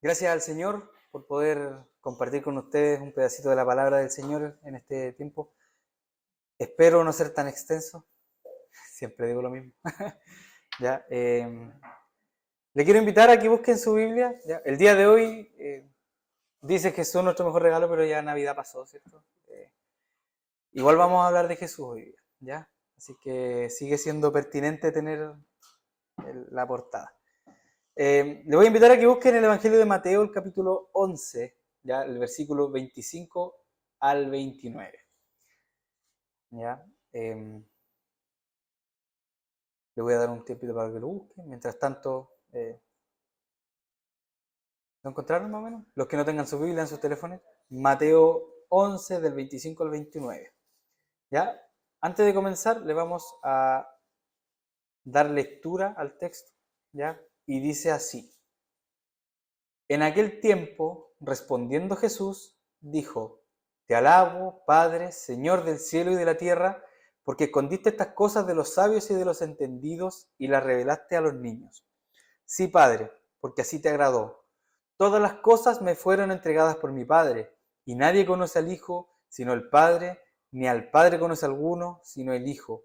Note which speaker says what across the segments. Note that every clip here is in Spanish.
Speaker 1: Gracias al Señor por poder compartir con ustedes un pedacito de la palabra del Señor en este tiempo. Espero no ser tan extenso, siempre digo lo mismo. ¿Ya? Le quiero invitar a que busquen su Biblia. ¿Ya? El día de hoy dice Jesús nuestro mejor regalo, pero ya Navidad pasó, ¿cierto? Igual vamos a hablar de Jesús hoy día, ¿ya? Así que sigue siendo pertinente tener la portada. Le voy a invitar a que busquen el Evangelio de Mateo, el capítulo 11, ya, el versículo 25 al 29. ¿Ya? Le voy a dar un tiempito para que lo busquen. Mientras tanto, ¿lo encontraron más o menos? Los que no tengan su Biblia en sus teléfonos. Mateo 11, del 25 al 29. ¿Ya? Antes de comenzar, le vamos a dar lectura al texto. ¿Ya? Y dice así. En aquel tiempo, respondiendo Jesús, dijo: Te alabo, Padre, Señor del cielo y de la tierra, porque escondiste estas cosas de los sabios y de los entendidos y las revelaste a los niños. Sí, Padre, porque así te agradó. Todas las cosas me fueron entregadas por mi Padre, y nadie conoce al Hijo sino el Padre, ni al Padre conoce alguno sino el Hijo,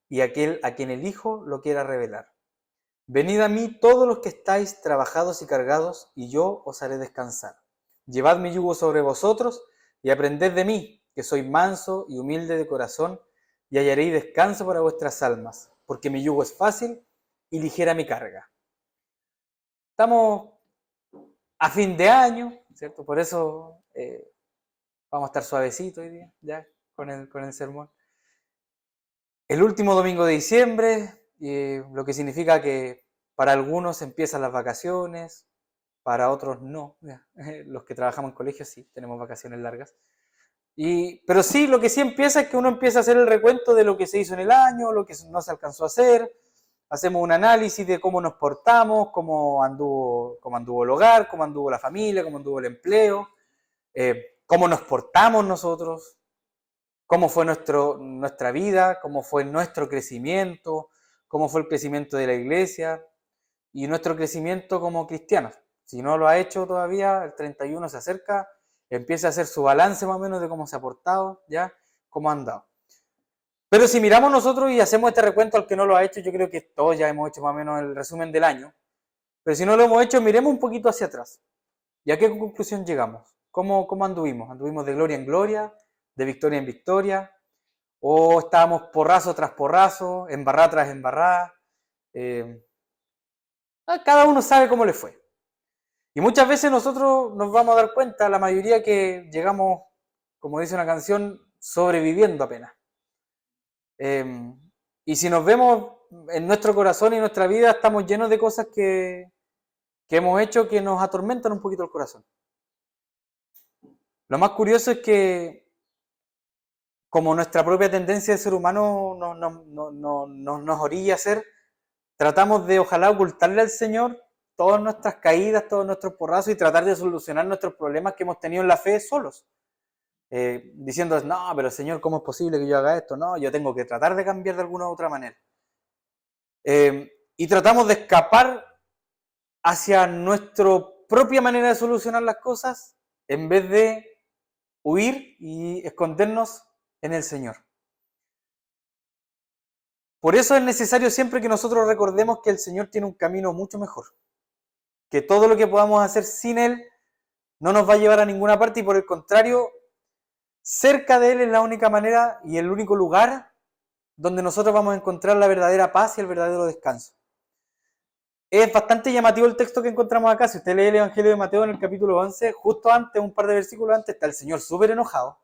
Speaker 1: y aquel a quien el Hijo lo quiera revelar. Venid a mí todos los que estáis trabajados y cargados, y yo os haré descansar. Llevad mi yugo sobre vosotros, y aprended de mí, que soy manso y humilde de corazón, y hallaréis descanso para vuestras almas, porque mi yugo es fácil y ligera mi carga. Estamos a fin de año, ¿cierto? Por eso vamos a estar suavecitos hoy día, ya, con el sermón. El último domingo de diciembre, lo que significa que para algunos empiezan las vacaciones, para otros no. Los que trabajamos en colegios sí, tenemos vacaciones largas. Pero sí, lo que sí empieza es que uno empieza a hacer el recuento de lo que se hizo en el año, lo que no se alcanzó a hacer. Hacemos un análisis de cómo nos portamos, cómo anduvo el hogar, cómo anduvo la familia, cómo anduvo el empleo, cómo nos portamos nosotros, cómo fue nuestra vida, cómo fue nuestro crecimiento, cómo fue el crecimiento de la iglesia y nuestro crecimiento como cristianos. Si no lo ha hecho todavía, el 31 se acerca, empieza a hacer su balance más o menos de cómo se ha portado, ya, cómo ha andado. Pero si miramos nosotros y hacemos este recuento al que no lo ha hecho, yo creo que todos ya hemos hecho más o menos el resumen del año. Pero si no lo hemos hecho, miremos un poquito hacia atrás. ¿Y a qué conclusión llegamos? ¿Cómo anduvimos? ¿Anduvimos de gloria en gloria? ¿De victoria en victoria? ¿O estábamos porrazo tras porrazo, embarrada tras embarrada? Cada uno sabe cómo le fue. Y muchas veces nosotros nos vamos a dar cuenta, la mayoría, que llegamos, como dice una canción, sobreviviendo apenas. Y si nos vemos en nuestro corazón y nuestra vida, estamos llenos de cosas que hemos hecho que nos atormentan un poquito el corazón. Lo más curioso es que, como nuestra propia tendencia de ser humano nos orilla a hacer, tratamos de ojalá ocultarle al Señor todas nuestras caídas, todos nuestros porrazos y tratar de solucionar nuestros problemas que hemos tenido en la fe solos. Diciendo, no, pero Señor, ¿cómo es posible que yo haga esto? No, yo tengo que tratar de cambiar de alguna u otra manera. Y tratamos de escapar hacia nuestra propia manera de solucionar las cosas en vez de huir y escondernos en el Señor. Por eso es necesario siempre que nosotros recordemos que el Señor tiene un camino mucho mejor, que todo lo que podamos hacer sin Él no nos va a llevar a ninguna parte y por el contrario, cerca de Él es la única manera y el único lugar donde nosotros vamos a encontrar la verdadera paz y el verdadero descanso. Es bastante llamativo el texto que encontramos acá. Si usted lee el Evangelio de Mateo en el capítulo 11, justo antes, un par de versículos antes, está el Señor súper enojado,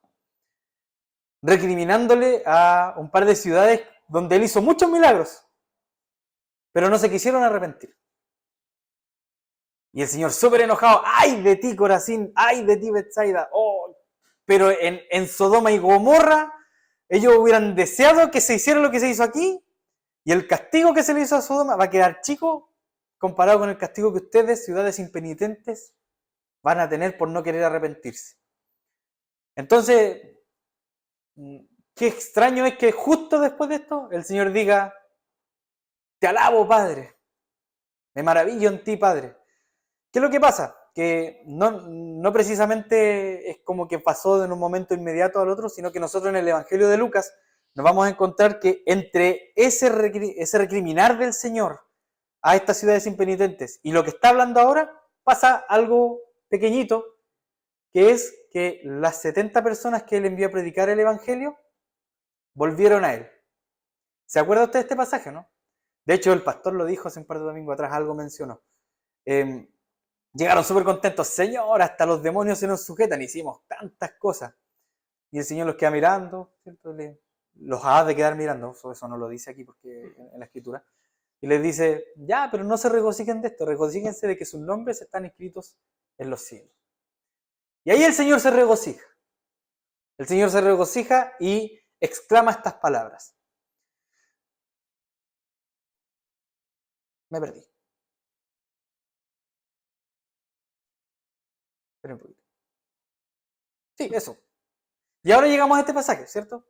Speaker 1: recriminándole a un par de ciudades donde Él hizo muchos milagros, pero no se quisieron arrepentir. Y el Señor súper enojado, ¡ay de ti, Corazín! ¡Ay de ti, Betsaida! ¡Oh! Pero en Sodoma y Gomorra, ellos hubieran deseado que se hiciera lo que se hizo aquí, y el castigo que se le hizo a Sodoma va a quedar chico comparado con el castigo que ustedes, ciudades impenitentes, van a tener por no querer arrepentirse. Entonces, qué extraño es que justo después de esto, el Señor diga, te alabo, Padre, me maravillo en ti, Padre, ¿Qué es lo que pasa? Que no precisamente es como que pasó de un momento inmediato al otro, sino que nosotros en el Evangelio de Lucas nos vamos a encontrar que entre ese recriminar del Señor a estas ciudades impenitentes y lo que está hablando ahora, pasa algo pequeñito, que es que las 70 personas que él envió a predicar el Evangelio volvieron a él. ¿Se acuerda usted de este pasaje, no? De hecho, el pastor lo dijo hace un par de domingos atrás, algo mencionó. Llegaron súper contentos, Señor, hasta los demonios se nos sujetan, hicimos tantas cosas. Y el Señor los queda mirando, ¿cierto? Los ha de quedar mirando, eso no lo dice aquí porque en la Escritura. Y les dice, ya, pero no se regocijen de esto, regocíjense de que sus nombres están escritos en los cielos. Y ahí el Señor se regocija. El Señor se regocija y exclama estas palabras. Me perdí. Espera un poquito. Sí, eso. Y ahora llegamos a este pasaje, ¿cierto?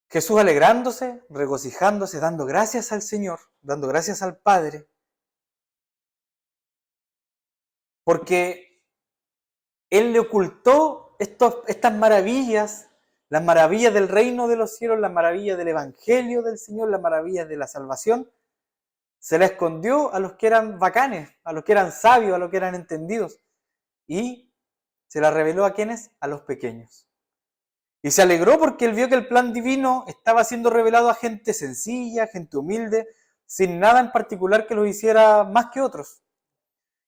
Speaker 1: Jesús alegrándose, regocijándose, dando gracias al Señor, dando gracias al Padre, porque Él le ocultó estas maravillas, las maravillas del reino de los cielos, las maravillas del Evangelio del Señor, las maravillas de la salvación, se la escondió a los que eran bacanes, a los que eran sabios, a los que eran entendidos, y se la reveló a quienes, a los pequeños. Y se alegró porque él vio que el plan divino estaba siendo revelado a gente sencilla, gente humilde, sin nada en particular que los hiciera más que otros.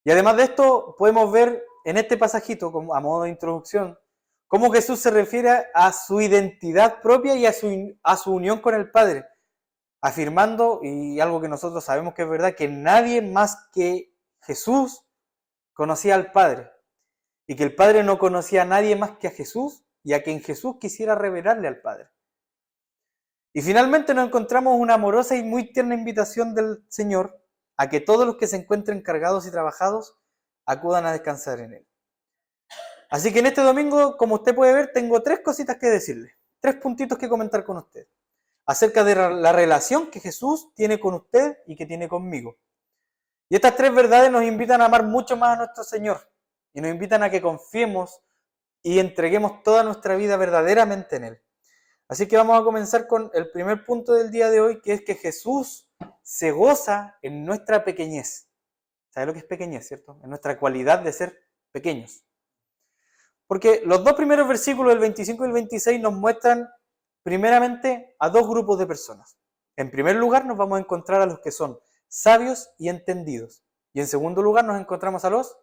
Speaker 1: Y además de esto, podemos ver en este pasajito, como a modo de introducción, cómo Jesús se refiere a su identidad propia y a su unión con el Padre, afirmando, y algo que nosotros sabemos que es verdad, que nadie más que Jesús conocía al Padre, y que el Padre no conocía a nadie más que a Jesús, y a quien Jesús quisiera revelarle al Padre. Y finalmente nos encontramos una amorosa y muy tierna invitación del Señor a que todos los que se encuentren cargados y trabajados acudan a descansar en Él. Así que en este domingo, como usted puede ver, tengo 3 cositas que decirle, 3 puntitos que comentar con usted, acerca de la relación que Jesús tiene con usted y que tiene conmigo. Y estas 3 verdades nos invitan a amar mucho más a nuestro Señor y nos invitan a que confiemos y entreguemos toda nuestra vida verdaderamente en Él. Así que vamos a comenzar con el primer punto del día de hoy, que es que Jesús se goza en nuestra pequeñez. ¿Sabe lo que es pequeñez, cierto? En nuestra cualidad de ser pequeños. Porque los 2 primeros versículos, el 25 y el 26, nos muestran primeramente a 2 grupos de personas. En primer lugar nos vamos a encontrar a los que son sabios y entendidos. Y en segundo lugar nos encontramos a los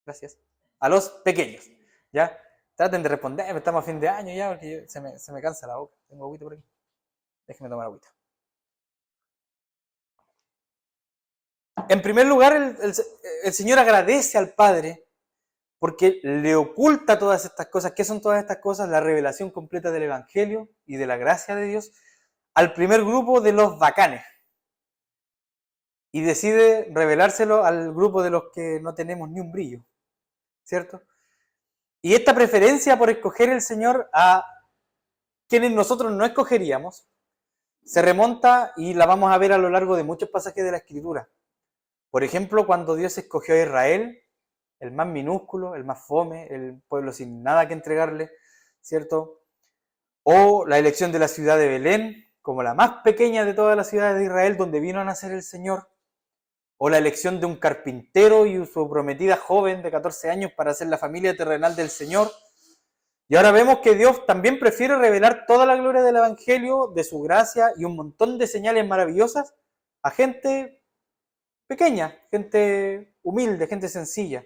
Speaker 1: gracias, a los pequeños, ¿ya? Traten de responder, estamos a fin de año ya, porque se me cansa la boca. Tengo agüita por aquí. Déjenme tomar agüita. En primer lugar, el Señor agradece al Padre porque le oculta todas estas cosas. ¿Qué son todas estas cosas? La revelación completa del Evangelio y de la gracia de Dios al primer grupo de los bacanes. Y decide revelárselo al grupo de los que no tenemos ni un brillo, ¿cierto? Y esta preferencia por escoger el Señor a quienes nosotros no escogeríamos, se remonta y la vamos a ver a lo largo de muchos pasajes de la Escritura. Por ejemplo, cuando Dios escogió a Israel, el más minúsculo, el más fome, el pueblo sin nada que entregarle, ¿cierto? O la elección de la ciudad de Belén, como la más pequeña de todas las ciudades de Israel, donde vino a nacer el Señor. O la elección de un carpintero y su prometida joven de 14 años para ser la familia terrenal del Señor. Y ahora vemos que Dios también prefiere revelar toda la gloria del Evangelio, de su gracia y un montón de señales maravillosas a gente pequeña, gente humilde, gente sencilla.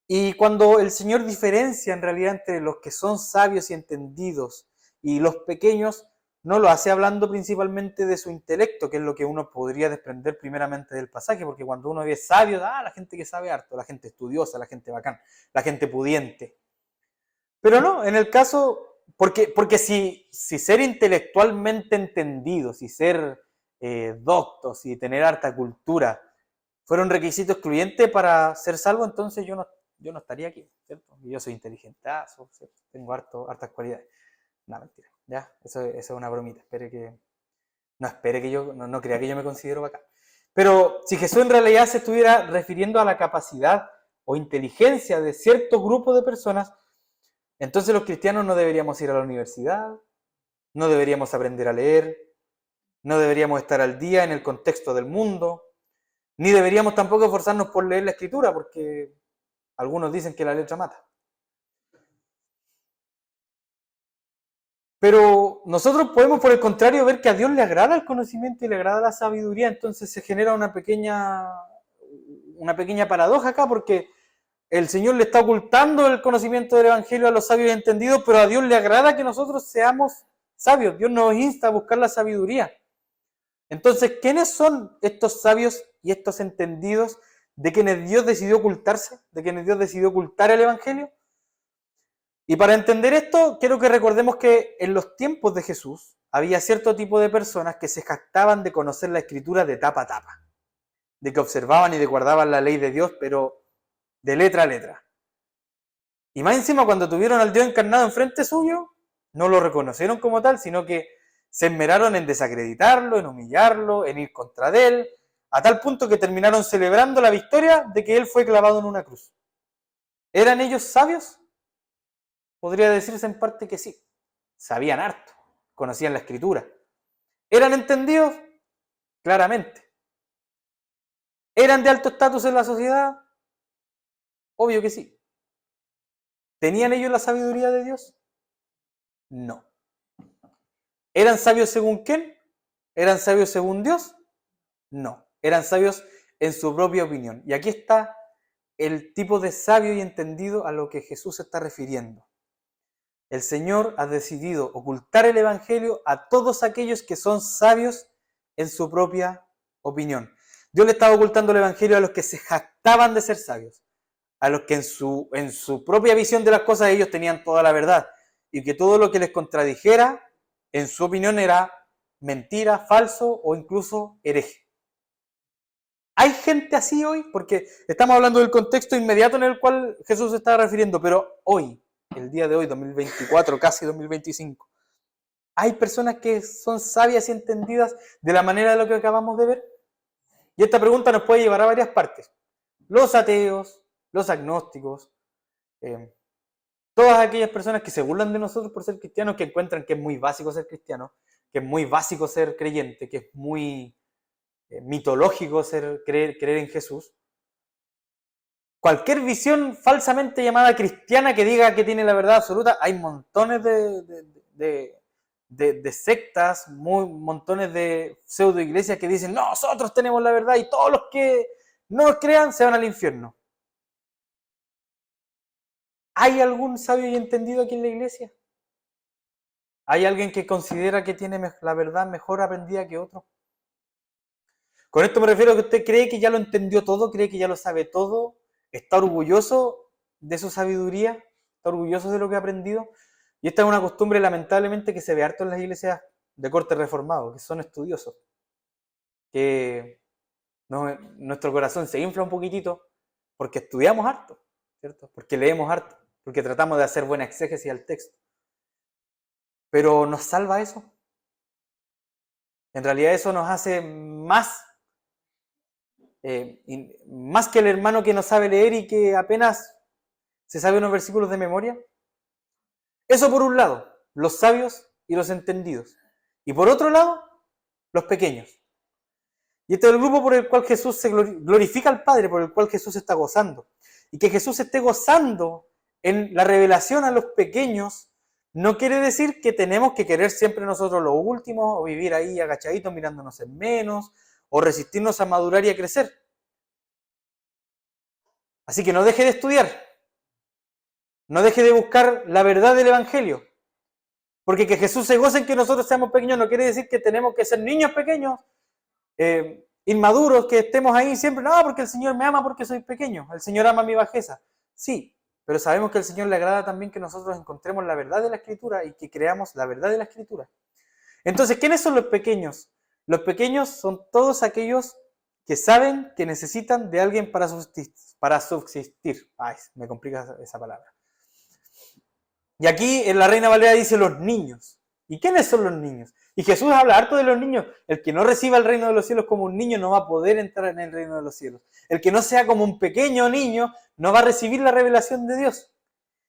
Speaker 1: Y cuando el Señor diferencia en realidad entre los que son sabios y entendidos y los pequeños, no lo hace hablando principalmente de su intelecto, que es lo que uno podría desprender primeramente del pasaje, porque cuando uno ve sabio, la gente que sabe harto, la gente estudiosa, la gente bacán, la gente pudiente. Pero no, en el caso, porque si ser intelectualmente entendidos, si ser doctos y tener harta cultura fueron requisitos excluyentes para ser salvo, entonces yo no estaría aquí, ¿cierto? Yo soy inteligentazo, ¿cierto? Tengo hartas cualidades. No, mentira, ya, eso es una bromita. No espere que yo, no crea que yo me considero bacán. Pero si Jesús en realidad se estuviera refiriendo a la capacidad o inteligencia de cierto grupo de personas, entonces los cristianos no deberíamos ir a la universidad, no deberíamos aprender a leer, no deberíamos estar al día en el contexto del mundo, ni deberíamos tampoco esforzarnos por leer la Escritura, porque algunos dicen que la letra mata. Pero nosotros podemos, por el contrario, ver que a Dios le agrada el conocimiento y le agrada la sabiduría, entonces se genera una pequeña paradoja acá, porque el Señor le está ocultando el conocimiento del Evangelio a los sabios y entendidos, pero a Dios le agrada que nosotros seamos sabios. Dios nos insta a buscar la sabiduría. Entonces, ¿quiénes son estos sabios y estos entendidos de quienes Dios decidió ocultarse, de quienes Dios decidió ocultar el Evangelio? Y para entender esto, quiero que recordemos que en los tiempos de Jesús había cierto tipo de personas que se jactaban de conocer la Escritura de tapa a tapa, de que observaban y de guardaban la ley de Dios, pero de letra a letra. Y más encima, cuando tuvieron al Dios encarnado enfrente suyo, no lo reconocieron como tal, sino que se esmeraron en desacreditarlo, en humillarlo, en ir contra de él, a tal punto que terminaron celebrando la victoria de que él fue clavado en una cruz. ¿Eran ellos sabios? Podría decirse en parte que sí. Sabían harto, conocían la Escritura. ¿Eran entendidos? Claramente. ¿Eran de alto estatus en la sociedad? Obvio que sí. ¿Tenían ellos la sabiduría de Dios? No. ¿Eran sabios según quién? ¿Eran sabios según Dios? No. Eran sabios en su propia opinión. Y aquí está el tipo de sabio y entendido a lo que Jesús se está refiriendo. El Señor ha decidido ocultar el Evangelio a todos aquellos que son sabios en su propia opinión. Dios le estaba ocultando el Evangelio a los que se jactaban de ser sabios, a los que en su propia visión de las cosas ellos tenían toda la verdad, y que todo lo que les contradijera, en su opinión, era mentira, falso o incluso hereje. ¿Hay gente así hoy? Porque estamos hablando del contexto inmediato en el cual Jesús se está refiriendo, pero hoy, el día de hoy, 2024, casi 2025, ¿hay personas que son sabias y entendidas de la manera de lo que acabamos de ver? Y esta pregunta nos puede llevar a varias partes. Los ateos, los agnósticos, todas aquellas personas que se burlan de nosotros por ser cristianos, que encuentran que es muy básico ser cristiano, que es muy básico ser creyente, que es muy mitológico creer en Jesús. Cualquier visión falsamente llamada cristiana que diga que tiene la verdad absoluta, hay montones de sectas, montones de pseudo iglesias que dicen, no, nosotros tenemos la verdad y todos los que no nos crean se van al infierno. ¿Hay algún sabio y entendido aquí en la iglesia? ¿Hay alguien que considera que tiene la verdad mejor aprendida que otro? Con esto me refiero a que usted cree que ya lo entendió todo, cree que ya lo sabe todo, está orgulloso de su sabiduría, está orgulloso de lo que ha aprendido. Y esta es una costumbre lamentablemente que se ve harto en las iglesias de corte reformado, que son estudiosos, que nuestro corazón se infla un poquitito porque estudiamos harto, ¿cierto? Porque leemos harto, porque tratamos de hacer buena exégesis al texto. Pero ¿nos salva eso? En realidad eso nos hace más que el hermano que no sabe leer y que apenas se sabe unos versículos de memoria. Eso por un lado, los sabios y los entendidos. Y por otro lado, los pequeños. Y este es el grupo por el cual Jesús se glorifica al Padre, por el cual Jesús está gozando. Y que Jesús esté gozando en la revelación a los pequeños no quiere decir que tenemos que querer siempre nosotros lo último, o vivir ahí agachaditos mirándonos en menos, o resistirnos a madurar y a crecer. Así que no deje de estudiar, no deje de buscar la verdad del Evangelio, porque que Jesús se goce en que nosotros seamos pequeños no quiere decir que tenemos que ser niños pequeños, inmaduros, que estemos ahí siempre, no, porque el Señor me ama porque soy pequeño, el Señor ama mi bajeza. Sí, pero sabemos que al Señor le agrada también que nosotros encontremos la verdad de la Escritura y que creamos la verdad de la Escritura. Entonces, ¿quiénes son los pequeños? Los pequeños son todos aquellos que saben que necesitan de alguien para subsistir. Ay, me complica esa palabra. Y aquí en la Reina Valera dice los niños. ¿Y quiénes son los niños? Y Jesús habla harto de los niños. El que no reciba el reino de los cielos como un niño no va a poder entrar en el reino de los cielos. El que no sea como un pequeño niño no va a recibir la revelación de Dios.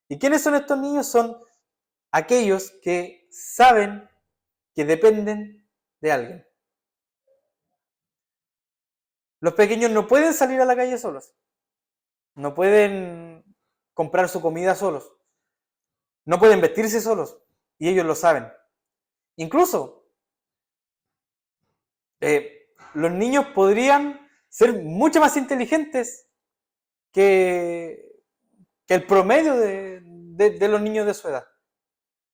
Speaker 1: ¿Y quiénes son estos niños? Son aquellos que saben que dependen de alguien. Los pequeños no pueden salir a la calle solos. No pueden comprar su comida solos. No pueden vestirse solos. Y ellos lo saben. Incluso, los niños podrían ser mucho más inteligentes que el promedio de los niños de su edad.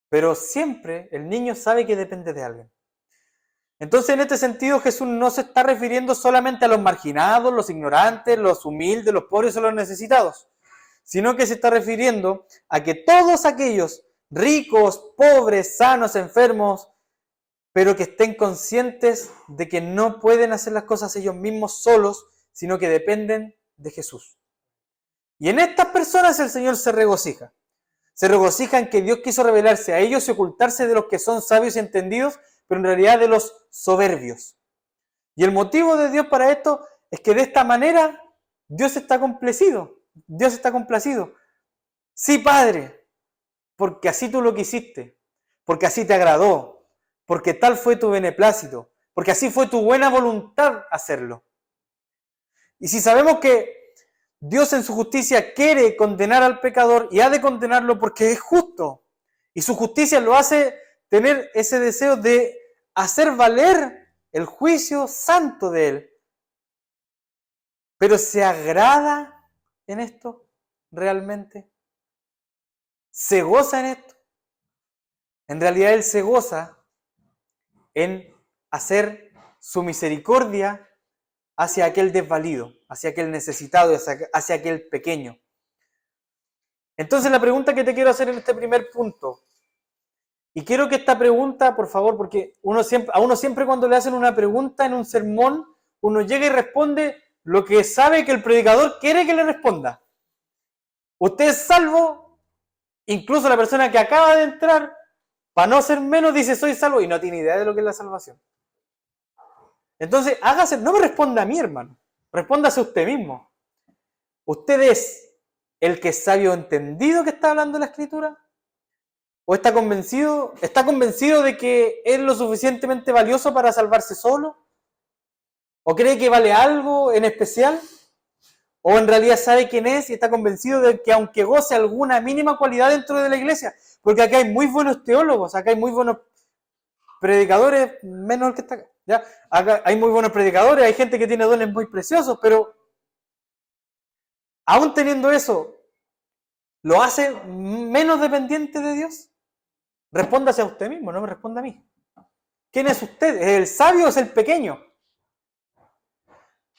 Speaker 1: Pero siempre el niño sabe que depende de alguien. Entonces, en este sentido, Jesús no se está refiriendo solamente a los marginados, los ignorantes, los humildes, los pobres o los necesitados, sino que se está refiriendo a que todos aquellos ricos, pobres, sanos, enfermos, pero que estén conscientes de que no pueden hacer las cosas ellos mismos solos, sino que dependen de Jesús. Y en estas personas el Señor se regocija. Se regocija en que Dios quiso revelarse a ellos y ocultarse de los que son sabios y entendidos, pero en realidad de los soberbios. Y el motivo de Dios para esto es que de esta manera Dios está complacido. Dios está complacido. Sí, Padre, porque así tú lo quisiste, porque así te agradó, porque tal fue tu beneplácito, porque así fue tu buena voluntad hacerlo. Y si sabemos que Dios en su justicia quiere condenar al pecador y ha de condenarlo porque es justo, y su justicia lo hace tener ese deseo de hacer valer el juicio santo de Él. Pero ¿se agrada en esto realmente? ¿Se goza en esto? En realidad Él se goza en hacer su misericordia hacia aquel desvalido, hacia aquel necesitado, hacia aquel pequeño. Entonces la pregunta que te quiero hacer en este primer punto, y quiero que esta pregunta, por favor, porque a uno siempre cuando le hacen una pregunta en un sermón, uno llega y responde lo que sabe que el predicador quiere que le responda. Usted es salvo, incluso la persona que acaba de entrar, para no ser menos, dice soy salvo y no tiene idea de lo que es la salvación. Entonces, hágase, no me responda a mí, hermano, respóndase a usted mismo. ¿Usted es el que es sabio entendido que está hablando la Escritura? ¿O está convencido de que es lo suficientemente valioso para salvarse solo? ¿O cree que vale algo en especial? ¿O en realidad sabe quién es y está convencido de que aunque goce alguna mínima cualidad dentro de la iglesia, porque acá hay muy buenos teólogos, acá hay muy buenos predicadores, menos el que está acá, ¿ya? Acá hay muy buenos predicadores, hay gente que tiene dones muy preciosos, pero aún teniendo eso, ¿lo hace menos dependiente de Dios? Respóndase a usted mismo, no me responda a mí. ¿Quién es usted? ¿Es el sabio o es el pequeño?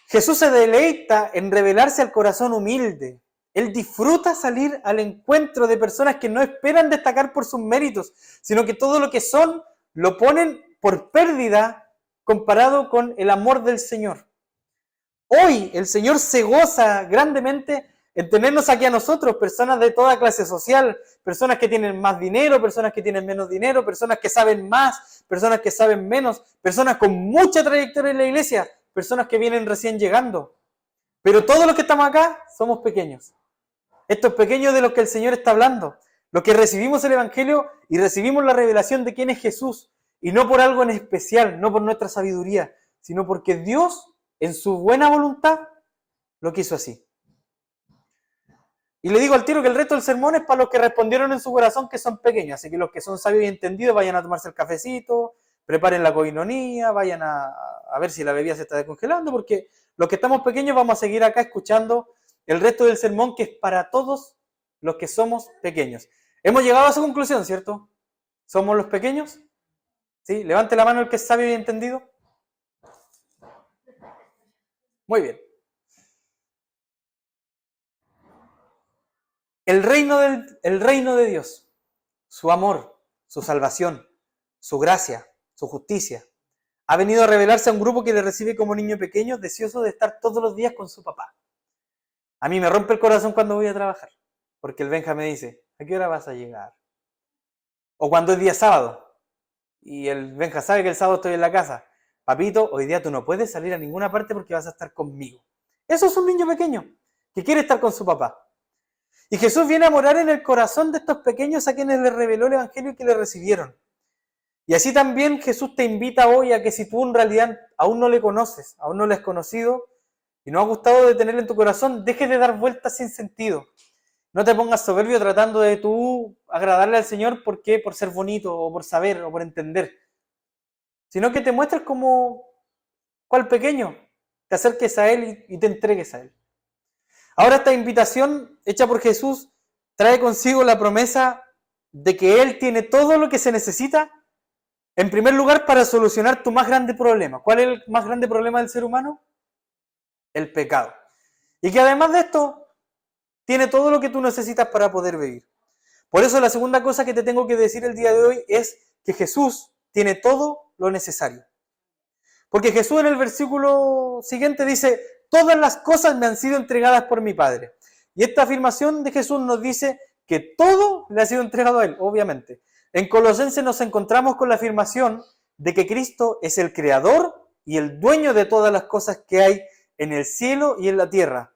Speaker 1: Jesús se deleita en revelarse al corazón humilde. Él disfruta salir al encuentro de personas que no esperan destacar por sus méritos, sino que todo lo que son lo ponen por pérdida comparado con el amor del Señor. Hoy el Señor se goza grandemente en tenernos aquí a nosotros, personas de toda clase social, personas que tienen más dinero, personas que tienen menos dinero, personas que saben más, personas que saben menos, personas con mucha trayectoria en la iglesia, personas que vienen recién llegando. Pero todos los que estamos acá somos pequeños. Estos pequeños de los que el Señor está hablando, los que recibimos el Evangelio y recibimos la revelación de quién es Jesús, y no por algo en especial, no por nuestra sabiduría, sino porque Dios, en su buena voluntad, lo quiso así. Y le digo al tiro que el resto del sermón es para los que respondieron en su corazón que son pequeños, así que los que son sabios y entendidos vayan a tomarse el cafecito, preparen la coinonía, vayan a ver si la bebida se está descongelando, porque los que estamos pequeños vamos a seguir acá escuchando el resto del sermón que es para todos los que somos pequeños. Hemos llegado a su conclusión, ¿cierto? ¿Somos los pequeños? ¿Sí? Levante la mano el que es sabio y entendido. Muy bien. El reino de Dios, su amor, su salvación, su gracia, su justicia, ha venido a revelarse a un grupo que le recibe como niño pequeño, deseoso de estar todos los días con su papá. A mí me rompe el corazón cuando voy a trabajar, porque el Benja me dice, ¿a qué hora vas a llegar? O cuando es día sábado, Y el Benja sabe que el sábado estoy en la casa. Papito, hoy día tú no puedes salir a ninguna parte porque vas a estar conmigo. Eso es un niño pequeño que quiere estar con su papá. Y Jesús viene a morar en el corazón de estos pequeños a quienes les reveló el Evangelio y que le recibieron. Y así también Jesús te invita hoy a que si tú en realidad aún no le conoces, aún no le has conocido y no has gustado de tenerle en tu corazón, dejes de dar vueltas sin sentido. No te pongas soberbio tratando de tú agradarle al Señor porque por ser bonito o por saber o por entender, sino que te muestres como cual pequeño, te acerques a Él y te entregues a Él. Ahora esta invitación hecha por Jesús trae consigo la promesa de que Él tiene todo lo que se necesita, en primer lugar, para solucionar tu más grande problema. ¿Cuál es el más grande problema del ser humano? El pecado. Y que además de esto, tiene todo lo que tú necesitas para poder vivir. Por eso la segunda cosa que te tengo que decir el día de hoy es que Jesús tiene todo lo necesario. Porque Jesús en el versículo siguiente dice, todas las cosas me han sido entregadas por mi Padre. Y esta afirmación de Jesús nos dice que todo le ha sido entregado a Él, obviamente. En Colosenses nos encontramos con la afirmación de que Cristo es el creador y el dueño de todas las cosas que hay en el cielo y en la tierra.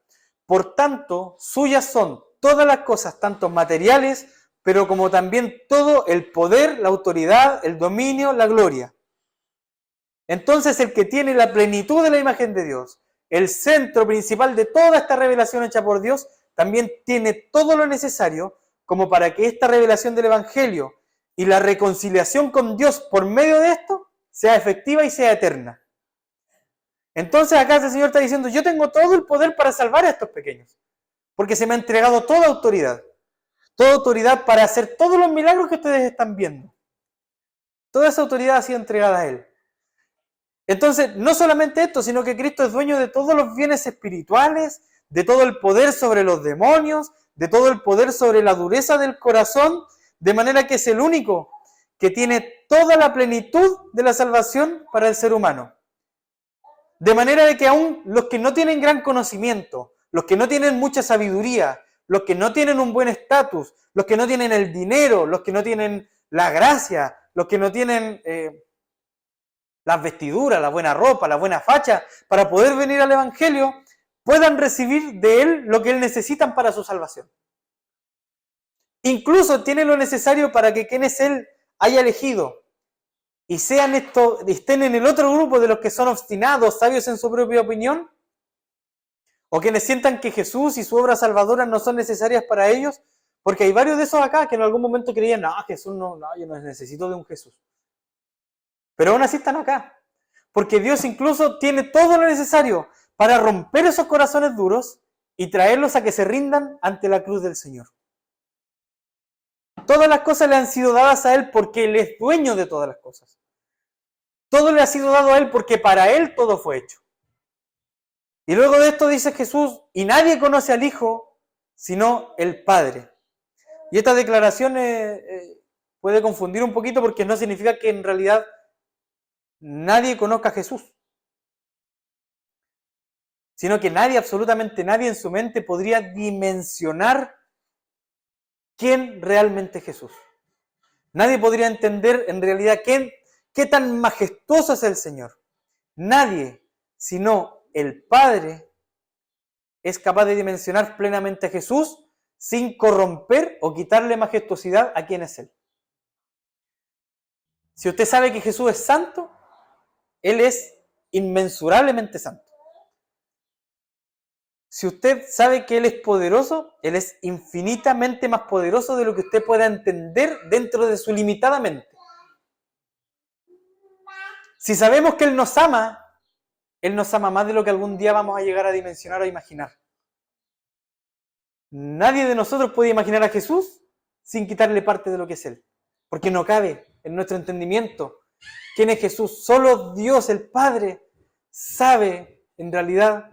Speaker 1: Por tanto, suyas son todas las cosas, tanto materiales, pero como también todo el poder, la autoridad, el dominio, la gloria. Entonces el que tiene la plenitud de la imagen de Dios, el centro principal de toda esta revelación hecha por Dios, también tiene todo lo necesario como para que esta revelación del Evangelio y la reconciliación con Dios por medio de esto sea efectiva y sea eterna. Entonces acá el Señor está diciendo, yo tengo todo el poder para salvar a estos pequeños, porque se me ha entregado toda autoridad para hacer todos los milagros que ustedes están viendo. Toda esa autoridad ha sido entregada a Él. Entonces, no solamente esto, sino que Cristo es dueño de todos los bienes espirituales, de todo el poder sobre los demonios, de todo el poder sobre la dureza del corazón, de manera que es el único que tiene toda la plenitud de la salvación para el ser humano. De manera de que aún los que no tienen gran conocimiento, los que no tienen mucha sabiduría, los que no tienen un buen estatus, los que no tienen el dinero, los que no tienen la gracia, los que no tienen las vestiduras, la buena ropa, la buena facha, para poder venir al Evangelio, puedan recibir de Él lo que Él necesitan para su salvación. Incluso tiene lo necesario para que quienes Él haya elegido y estén en el otro grupo de los que son obstinados, sabios en su propia opinión, o quienes sientan que Jesús y su obra salvadora no son necesarias para ellos, porque hay varios de esos acá que en algún momento creían, no, Jesús no, yo no necesito de un Jesús. Pero aún así están acá, porque Dios incluso tiene todo lo necesario para romper esos corazones duros y traerlos a que se rindan ante la cruz del Señor. Todas las cosas le han sido dadas a Él porque Él es dueño de todas las cosas. Todo le ha sido dado a Él porque para Él todo fue hecho. Y luego de esto dice Jesús, y nadie conoce al Hijo sino el Padre. Y esta declaración puede confundir un poquito porque no significa que en realidad nadie conozca a Jesús, sino que nadie, absolutamente nadie en su mente podría dimensionar quién realmente es Jesús. Nadie podría entender en realidad qué tan majestuoso es el Señor. Nadie, sino el Padre, es capaz de dimensionar plenamente a Jesús sin corromper o quitarle majestuosidad a quien es Él. Si usted sabe que Jesús es santo, Él es inmensurablemente santo. Si usted sabe que Él es poderoso, Él es infinitamente más poderoso de lo que usted pueda entender dentro de su limitada mente. Si sabemos que Él nos ama más de lo que algún día vamos a llegar a dimensionar o a imaginar. Nadie de nosotros puede imaginar a Jesús sin quitarle parte de lo que es Él, porque no cabe en nuestro entendimiento quién es Jesús. Solo Dios, el Padre, sabe en realidad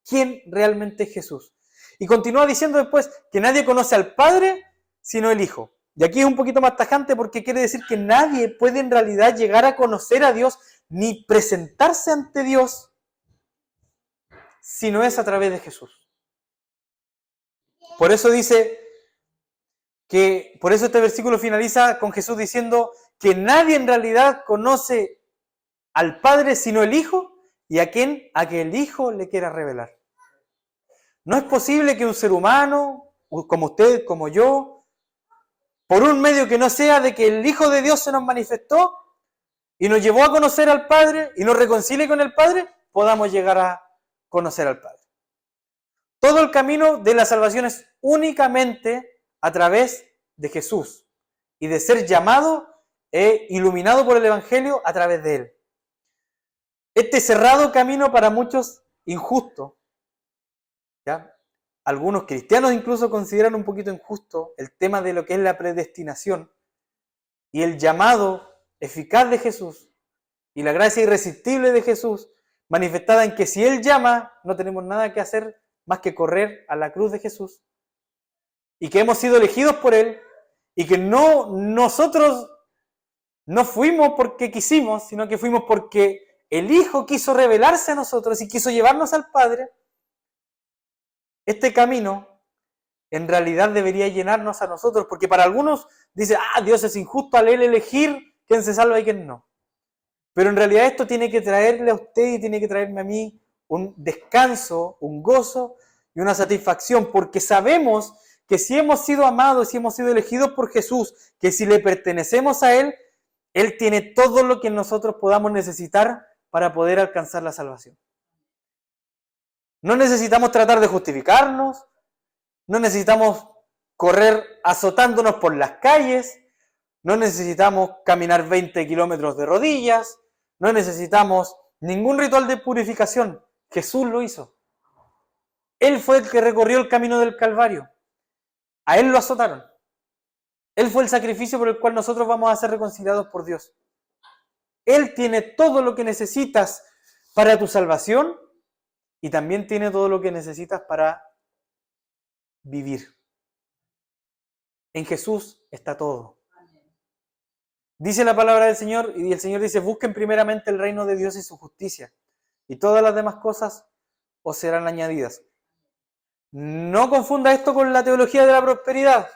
Speaker 1: quién realmente es Jesús. Y continúa diciendo después que nadie conoce al Padre sino el Hijo. Y aquí es un poquito más tajante porque quiere decir que nadie puede en realidad llegar a conocer a Dios ni presentarse ante Dios si no es a través de Jesús. Por eso dice por eso este versículo finaliza con Jesús diciendo que nadie en realidad conoce al Padre sino el Hijo y a que el Hijo le quiera revelar. No es posible que un ser humano, como usted, como yo, por un medio que no sea de que el Hijo de Dios se nos manifestó y nos llevó a conocer al Padre y nos reconcilie con el Padre, podamos llegar a conocer al Padre. Todo el camino de la salvación es únicamente a través de Jesús y de ser llamado e iluminado por el Evangelio a través de Él. Este cerrado camino para muchos injusto, ¿ya? Algunos cristianos incluso consideran un poquito injusto el tema de lo que es la predestinación y el llamado eficaz de Jesús y la gracia irresistible de Jesús manifestada en que si Él llama no tenemos nada que hacer más que correr a la cruz de Jesús y que hemos sido elegidos por Él y que nosotros no fuimos porque quisimos, sino que fuimos porque el Hijo quiso revelarse a nosotros y quiso llevarnos al Padre. Este camino en realidad debería llenarnos a nosotros, porque para algunos dice, Dios es injusto al Él elegir quién se salva y quién no. Pero en realidad esto tiene que traerle a usted y tiene que traerme a mí un descanso, un gozo y una satisfacción, porque sabemos que si hemos sido amados, si hemos sido elegidos por Jesús, que si le pertenecemos a Él, Él tiene todo lo que nosotros podamos necesitar para poder alcanzar la salvación. No necesitamos tratar de justificarnos, no necesitamos correr azotándonos por las calles, no necesitamos caminar 20 kilómetros de rodillas, no necesitamos ningún ritual de purificación. Jesús lo hizo. Él fue el que recorrió el camino del Calvario. A Él lo azotaron. Él fue el sacrificio por el cual nosotros vamos a ser reconciliados por Dios. Él tiene todo lo que necesitas para tu salvación y también tiene todo lo que necesitas para vivir. En Jesús está todo. Dice la palabra del Señor, y el Señor dice, busquen primeramente el reino de Dios y su justicia, y todas las demás cosas os serán añadidas. No confunda esto con la teología de la prosperidad.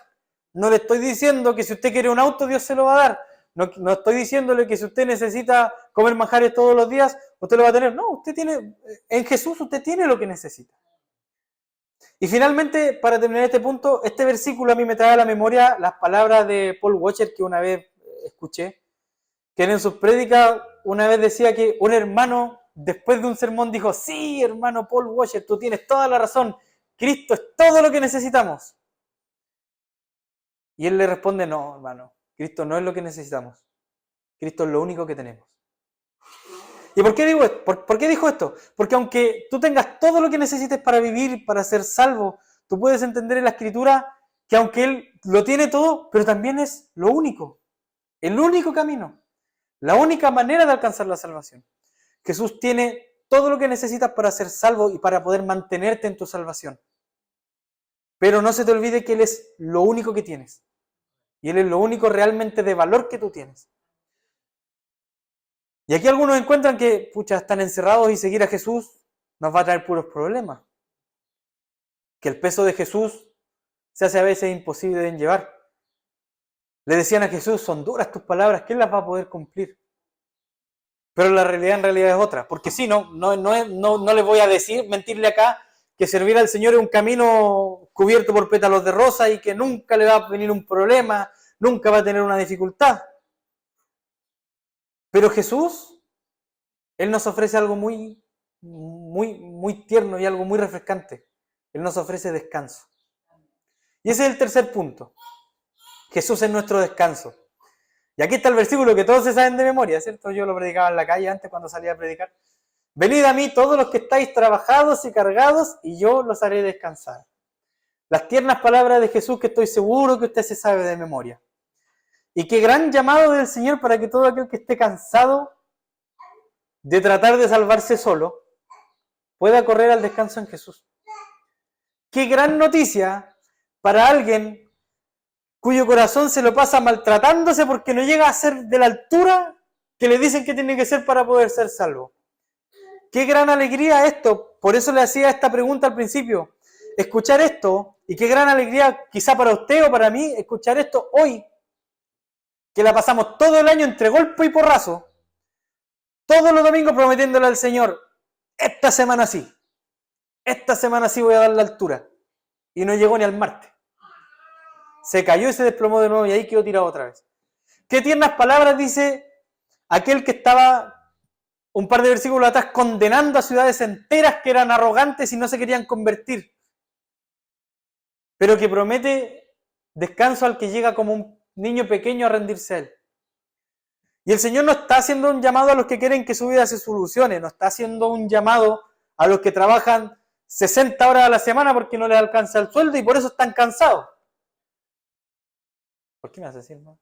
Speaker 1: No le estoy diciendo que si usted quiere un auto, Dios se lo va a dar. No estoy diciéndole que si usted necesita comer manjares todos los días, usted lo va a tener. No, usted tiene, en Jesús usted tiene lo que necesita. Y finalmente, para terminar este punto, este versículo a mí me trae a la memoria las palabras de Paul Washer que una vez escuché, que en sus prédicas una vez decía que un hermano, después de un sermón, dijo, sí, hermano Paul Washer, tú tienes toda la razón, Cristo es todo lo que necesitamos. Y él le responde, no, hermano, Cristo no es lo que necesitamos, Cristo es lo único que tenemos. ¿Y por qué digo esto? ¿Por qué dijo esto? Porque aunque tú tengas todo lo que necesites para vivir, para ser salvo, tú puedes entender en la Escritura que aunque Él lo tiene todo, pero también es lo único, el único camino, la única manera de alcanzar la salvación. Jesús tiene todo lo que necesitas para ser salvo y para poder mantenerte en tu salvación. Pero no se te olvide que Él es lo único que tienes. Y Él es lo único realmente de valor que tú tienes. Y aquí algunos encuentran que, están encerrados y seguir a Jesús nos va a traer puros problemas. Que el peso de Jesús se hace a veces imposible de llevar. Le decían a Jesús, son duras tus palabras, ¿quién las va a poder cumplir? Pero la realidad en realidad es otra. Porque sí, no le voy a decir, mentirle acá, que servir al Señor es un camino cubierto por pétalos de rosa y que nunca le va a venir un problema, nunca va a tener una dificultad. Pero Jesús, Él nos ofrece algo muy, muy, muy tierno y algo muy refrescante. Él nos ofrece descanso. Y ese es el tercer punto. Jesús es nuestro descanso. Y aquí está el versículo que todos se saben de memoria, ¿cierto? Yo lo predicaba en la calle antes cuando salía a predicar. Venid a mí todos los que estáis trabajados y cargados, y yo los haré descansar. Las tiernas palabras de Jesús que estoy seguro que usted se sabe de memoria. Y qué gran llamado del Señor para que todo aquel que esté cansado de tratar de salvarse solo, pueda correr al descanso en Jesús. Qué gran noticia para alguien cuyo corazón se lo pasa maltratándose porque no llega a ser de la altura que le dicen que tiene que ser para poder ser salvo. Qué gran alegría esto, por eso le hacía esta pregunta al principio, escuchar esto, y qué gran alegría quizá para usted o para mí, escuchar esto hoy, que la pasamos todo el año entre golpe y porrazo, todos los domingos prometiéndole al Señor, esta semana sí voy a dar la altura. Y no llegó ni al martes. Se cayó y se desplomó de nuevo y ahí quedó tirado otra vez. Qué tiernas palabras dice aquel que estaba un par de versículos atrás condenando a ciudades enteras que eran arrogantes y no se querían convertir, pero que promete descanso al que llega como un niño pequeño a rendirse a él. Y el Señor no está haciendo un llamado a los que quieren que su vida se solucione, no está haciendo un llamado a los que trabajan 60 horas a la semana porque no les alcanza el sueldo y por eso están cansados. ¿Por qué me haces decir, no?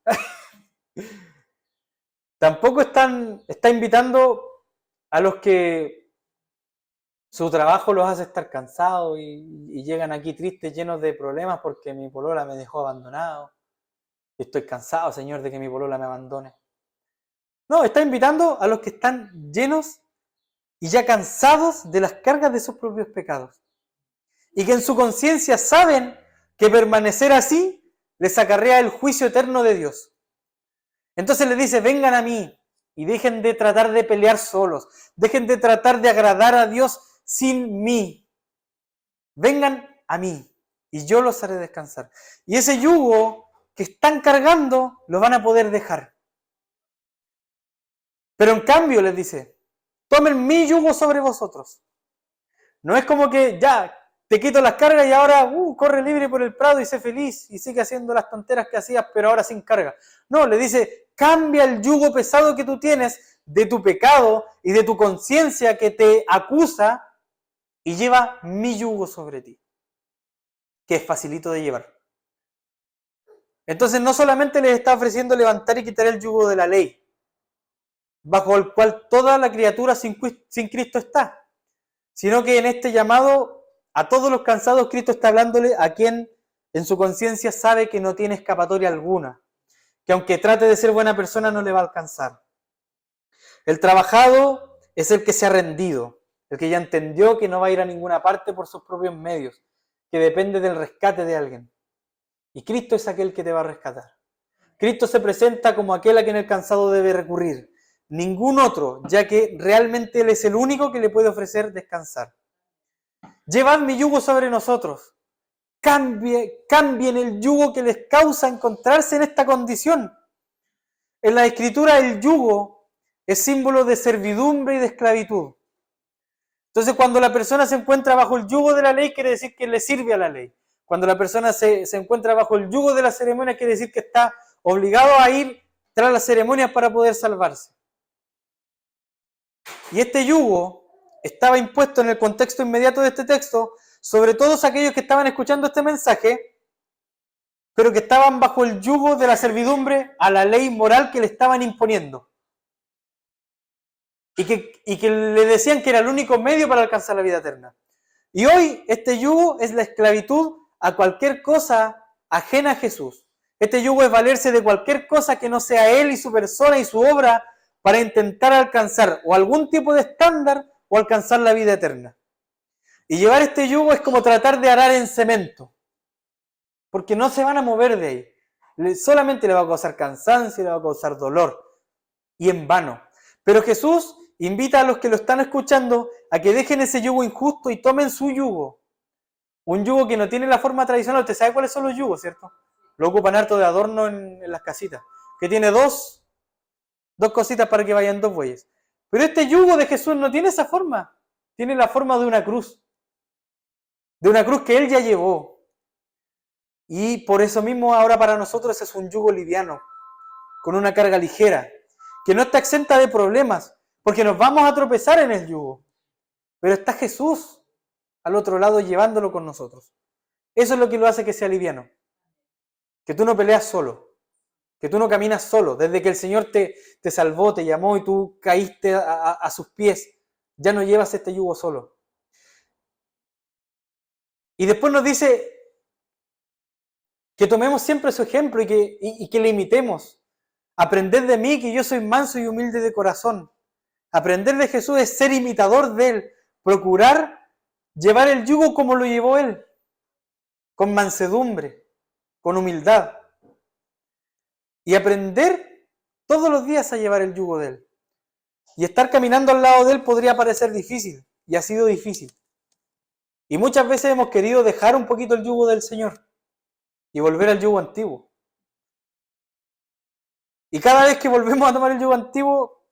Speaker 1: Tampoco está invitando a los que su trabajo los hace estar cansados y llegan aquí tristes, llenos de problemas porque mi polola me dejó abandonado. Y estoy cansado, Señor, de que mi polola me abandone. No, está invitando a los que están llenos y ya cansados de las cargas de sus propios pecados. Y que en su conciencia saben que permanecer así les acarrea el juicio eterno de Dios. Entonces les dice, vengan a mí y dejen de tratar de pelear solos. Dejen de tratar de agradar a Dios sin mí. Vengan a mí y yo los haré descansar. Y ese yugo que están cargando lo van a poder dejar. Pero en cambio les dice, tomen mi yugo sobre vosotros. No es como que ya te quito las cargas y ahora corre libre por el prado y sé feliz y sigue haciendo las tonteras que hacías, pero ahora sin carga. No, le dice, cambia el yugo pesado que tú tienes de tu pecado y de tu conciencia que te acusa y lleva mi yugo sobre ti, que es facilito de llevar. Entonces no solamente les está ofreciendo levantar y quitar el yugo de la ley, bajo el cual toda la criatura sin Cristo está, sino que en este llamado a todos los cansados, Cristo está hablándole a quien en su conciencia sabe que no tiene escapatoria alguna, que aunque trate de ser buena persona no le va a alcanzar. El trabajado es el que se ha rendido, el que ya entendió que no va a ir a ninguna parte por sus propios medios, que depende del rescate de alguien. Y Cristo es aquel que te va a rescatar. Cristo se presenta como aquel a quien el cansado debe recurrir. Ningún otro, ya que realmente Él es el único que le puede ofrecer descansar. Llevad mi yugo sobre nosotros. Cambien el yugo que les causa encontrarse en esta condición. En la Escritura el yugo es símbolo de servidumbre y de esclavitud. Entonces cuando la persona se encuentra bajo el yugo de la ley, quiere decir que le sirve a la ley. Cuando la persona se encuentra bajo el yugo de la ceremonia, quiere decir que está obligado a ir tras las ceremonias para poder salvarse. Y este yugo estaba impuesto en el contexto inmediato de este texto sobre todos aquellos que estaban escuchando este mensaje, pero que estaban bajo el yugo de la servidumbre a la ley moral que le estaban imponiendo. Y que le decían que era el único medio para alcanzar la vida eterna. Y hoy este yugo es la esclavitud a cualquier cosa ajena a Jesús. Este yugo es valerse de cualquier cosa que no sea Él y su persona y su obra para intentar alcanzar o algún tipo de estándar o alcanzar la vida eterna. Y llevar este yugo es como tratar de arar en cemento, porque no se van a mover de ahí. Solamente le va a causar cansancio, le va a causar dolor, y en vano. Pero Jesús invita a los que lo están escuchando a que dejen ese yugo injusto y tomen su yugo. Un yugo que no tiene la forma tradicional. Usted sabe cuáles son los yugos, ¿cierto? Lo ocupan harto de adorno en las casitas. Que tiene dos cositas para que vayan dos bueyes. Pero este yugo de Jesús no tiene esa forma. Tiene la forma de una cruz. De una cruz que Él ya llevó. Y por eso mismo ahora para nosotros es un yugo liviano, con una carga ligera, que no está exenta de problemas, porque nos vamos a tropezar en el yugo. Pero está Jesús al otro lado llevándolo con nosotros. Eso es lo que lo hace que sea liviano. Que tú no peleas solo, que tú no caminas solo. Desde que el Señor te salvó, te llamó y tú caíste a sus pies, ya no llevas este yugo solo. Y después nos dice que tomemos siempre su ejemplo y que le imitemos. Aprended de mí, que yo soy manso y humilde de corazón. Aprender de Jesús es ser imitador de Él, procurar llevar el yugo como lo llevó Él, con mansedumbre, con humildad. y aprender todos los días a llevar el yugo de Él. Y estar caminando al lado de Él podría parecer difícil, y ha sido difícil. Y muchas veces hemos querido dejar un poquito el yugo del Señor y volver al yugo antiguo. Y cada vez que volvemos a tomar el yugo antiguo,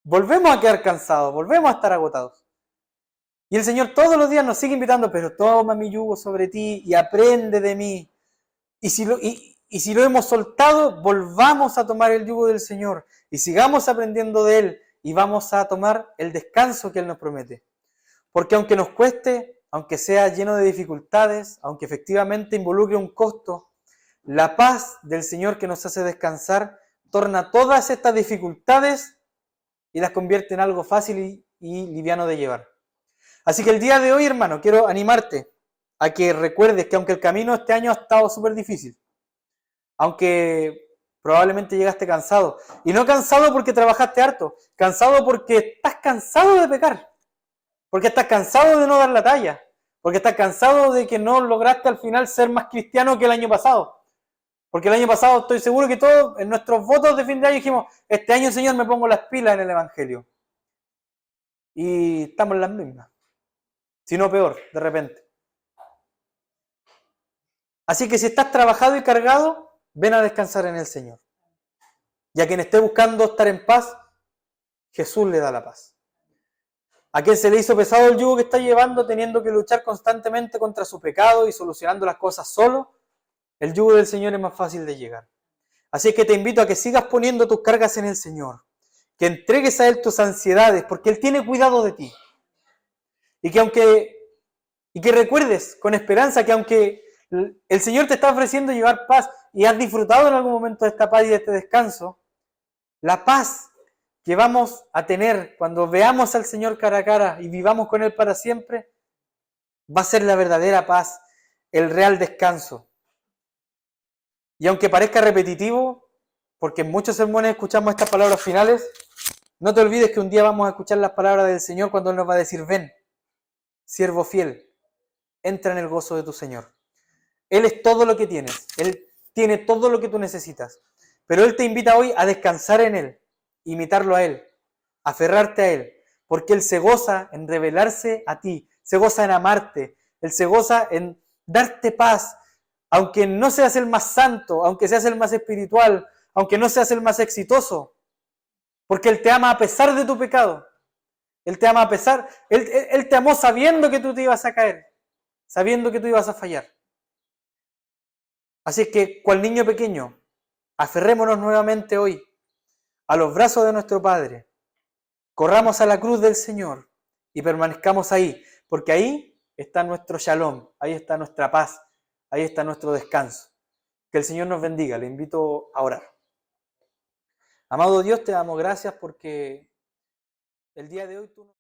Speaker 1: volvemos a quedar cansados, volvemos a estar agotados. Y el Señor todos los días nos sigue invitando, pero toma mi yugo sobre ti y aprende de mí. Y si lo hemos soltado, volvamos a tomar el yugo del Señor y sigamos aprendiendo de Él y vamos a tomar el descanso que Él nos promete. Porque aunque nos cueste, aunque sea lleno de dificultades, aunque efectivamente involucre un costo, la paz del Señor que nos hace descansar torna todas estas dificultades y las convierte en algo fácil y liviano de llevar. Así que el día de hoy, hermano, quiero animarte a que recuerdes que aunque el camino este año ha estado súper difícil, aunque probablemente llegaste cansado, y no cansado porque trabajaste harto, cansado porque estás cansado de pecar, porque estás cansado de no dar la talla, porque estás cansado de que no lograste al final ser más cristiano que el año pasado. Porque el año pasado estoy seguro que todos en nuestros votos de fin de año dijimos, este año, Señor, me pongo las pilas en el Evangelio. Y estamos en las mismas. Si no peor, de repente. Así que si estás trabajado y cargado, ven a descansar en el Señor. Y a quien esté buscando estar en paz, Jesús le da la paz. A quien se le hizo pesado el yugo que está llevando, teniendo que luchar constantemente contra su pecado y solucionando las cosas solo, el yugo del Señor es más fácil de llegar. Así que te invito a que sigas poniendo tus cargas en el Señor, que entregues a Él tus ansiedades, porque Él tiene cuidado de ti. Y que recuerdes con esperanza que aunque el Señor te está ofreciendo llevar paz y has disfrutado en algún momento de esta paz y de este descanso, la paz que vamos a tener cuando veamos al Señor cara a cara y vivamos con Él para siempre, va a ser la verdadera paz, el real descanso. Y aunque parezca repetitivo, porque en muchos sermones escuchamos estas palabras finales, no te olvides que un día vamos a escuchar las palabras del Señor cuando Él nos va a decir, ven, siervo fiel, entra en el gozo de tu Señor. Él es todo lo que tienes, Él tiene todo lo que tú necesitas, pero Él te invita hoy a descansar en Él, imitarlo a Él, aferrarte a Él, porque Él se goza en revelarse a ti, se goza en amarte, Él se goza en darte paz, aunque no seas el más santo, aunque seas el más espiritual, aunque no seas el más exitoso, porque Él te ama a pesar de tu pecado. Él te ama a pesar, Él te amó sabiendo que tú te ibas a caer, sabiendo que tú ibas a fallar. Así es que, cual niño pequeño, aferrémonos nuevamente hoy a los brazos de nuestro Padre, corramos a la cruz del Señor y permanezcamos ahí, porque ahí está nuestro shalom, ahí está nuestra paz, ahí está nuestro descanso. Que el Señor nos bendiga, le invito a orar. Amado Dios, te damos gracias porque el día de hoy tú